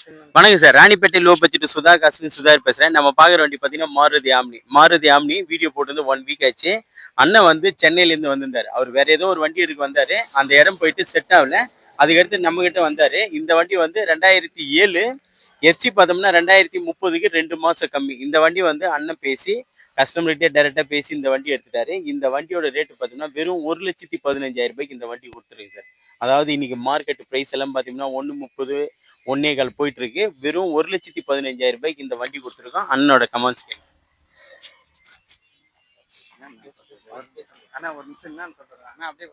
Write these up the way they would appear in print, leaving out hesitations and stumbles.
வணக்கம் sir. Ranipet low budget Sudha காசு சுதார் பேசுறேன். நம்ம பார்க்குற வண்டி பார்த்தீங்கன்னா மாருதி ஆம்னி வீடியோ போட்டு வந்து 1 வீக் ஆச்சு. அண்ணன் வந்து சென்னையிலேருந்து வந்திருந்தாரு. அவர் வேற ஏதோ ஒரு வண்டி எடுக்க வந்தாரு. அந்த இடம் போயிட்டு செட் ஆகல. அதுக்கடுத்து நம்ம கிட்ட வந்தாரு. இந்த வண்டி வந்து 2007 எஃப்சி பார்த்தோம்னா 2030க்கு 2 மாசம் கம்மி. இந்த வண்டி வந்து அண்ணன் பேசி கஸ்டமர்கிட்டே டைரெக்டாக பேசி இந்த வண்டி எடுத்துட்டாரு. இந்த வண்டியோட ரேட்டு பார்த்தீங்கன்னா வெறும் 1,15,000 இந்த வண்டி கொடுத்துருக்கு சார். அதாவது இன்னைக்கு மார்க்கெட் ப்ரைஸ் எல்லாம் பார்த்தீங்கன்னா 1,30 1,4 போயிட்டு இருக்கு. வெறும் 1,15,000 இந்த வண்டி கொடுத்துருக்கோம். அண்ணனோட கமெண்ட்ஸ் கேட்க. அண்ணா ஒரு நிமிஷம் என்னன்னு சொல்றேன். அண்ணா அப்படியே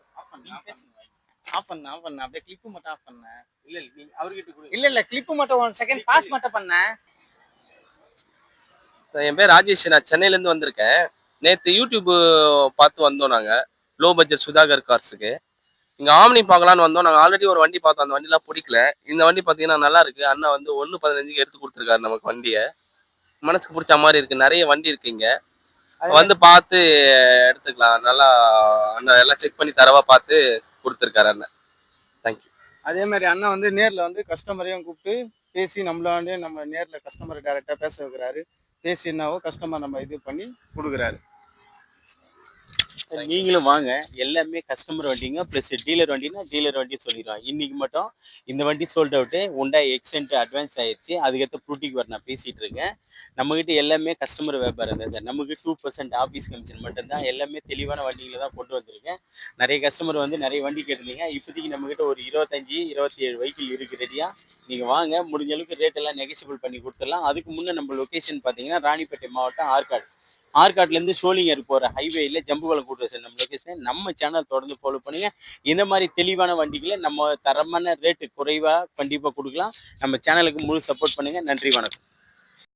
ஆஃப் பண்ண அப்படியே கிளிப்பு மட்டும் ஆஃப் பண்ண. இல்ல நீங்க அவர்கிட்ட இல்ல கிளிப்பு மட்டும் 1 செகண்ட் பாஸ் மட்டும் பண்ண. என் பேர் ராஜேஷ். நான் சென்னையிலேருந்து வந்திருக்கேன். நேற்று யூடியூப் பார்த்து வந்தோம். நாங்கள் லோ பட்ஜெட் சுதாகர் கார்ஸுக்கு இங்கே ஆம்னி பார்க்கலான்னு வந்தோம். நாங்கள் ஆல்ரெடி ஒரு வண்டி பார்த்தோம். அந்த வண்டிலாம் பிடிக்கல. இந்த வண்டி பார்த்தீங்கன்னா நல்லா இருக்கு. அண்ணா வந்து 1,15க்கு எடுத்து கொடுத்துருக்காரு நமக்கு வண்டியை. மனசுக்கு பிடிச்ச மாதிரி இருக்கு. நிறைய வண்டி இருக்கு இங்கே. வந்து பார்த்து எடுத்துக்கலாம். நல்லா அண்ணா எல்லாம் செக் பண்ணி தரவா பார்த்து கொடுத்துருக்காரு அண்ணன். தேங்க்யூ. அதே மாதிரி அண்ணா வந்து நேரில் வந்து கஸ்டமரையும் கூப்பிட்டு பேசி நம்மளாண்டே நம்ம நேரில் கஸ்டமரை டைரெக்டாக பேச வைக்கிறாரு. பேசி என்னவோ கஸ்டமர் நம்ம இது பண்ணி கொடுக்குறாரு. நீங்களும் வாங்க. எல்லாமே கஸ்டமர் வண்டிங்க ப்ளஸ் டீலர் வண்டினா டீலர் வண்டி சொல்லிடுவோம். இன்னைக்கு மட்டும் இந்த வண்டி sold out. Hyundai Accent advance ஆயிடுச்சு. அதுக்கடுத்து ப்ரூட்டிக்கு வர நான் பேசிகிட்டு இருக்கேன். நம்மகிட்ட எல்லாமே கஸ்டமர் வியாபாரம் தான் சார். நமக்கு 2% ஆஃபீஸ் கமிஷன் மட்டும்தான். எல்லாமே தெளிவான வண்டிகளை தான் கொண்டு வந்திருக்கேன். நிறைய கஸ்டமர் வந்து நிறைய வண்டி கேட்டிருந்தீங்க. இப்போதைக்கு நம்மகிட்ட ஒரு 25 27 வெஹிக்கிள் இருக்குது ரெடியாக. நீங்கள் வாங்க. முடிஞ்ச அளவுக்கு ரேட் எல்லாம் நெகோஷியபிள் பண்ணி கொடுத்துடலாம். அதுக்கு முன்னே நம்ம லொக்கேஷன் பார்த்தீங்கன்னா ராணிப்பேட்டை மாவட்டம் ஆற்காட்லேருந்து சோழிங்கர் போகிற ஹைவேயில் ஜம்புவலம் கூட்டு சார் நம்ம லொக்கேஷன். நம்ம சேனல் தொடர்ந்து ஃபாலோ பண்ணுங்க. இந்த மாதிரி தெளிவான வண்டிகளை நம்ம தரமான ரேட்டு குறைவாக கண்டிப்பாக கொடுக்கலாம். நம்ம சேனலுக்கு முழு சப்போர்ட் பண்ணுங்கள். நன்றி, வணக்கம்.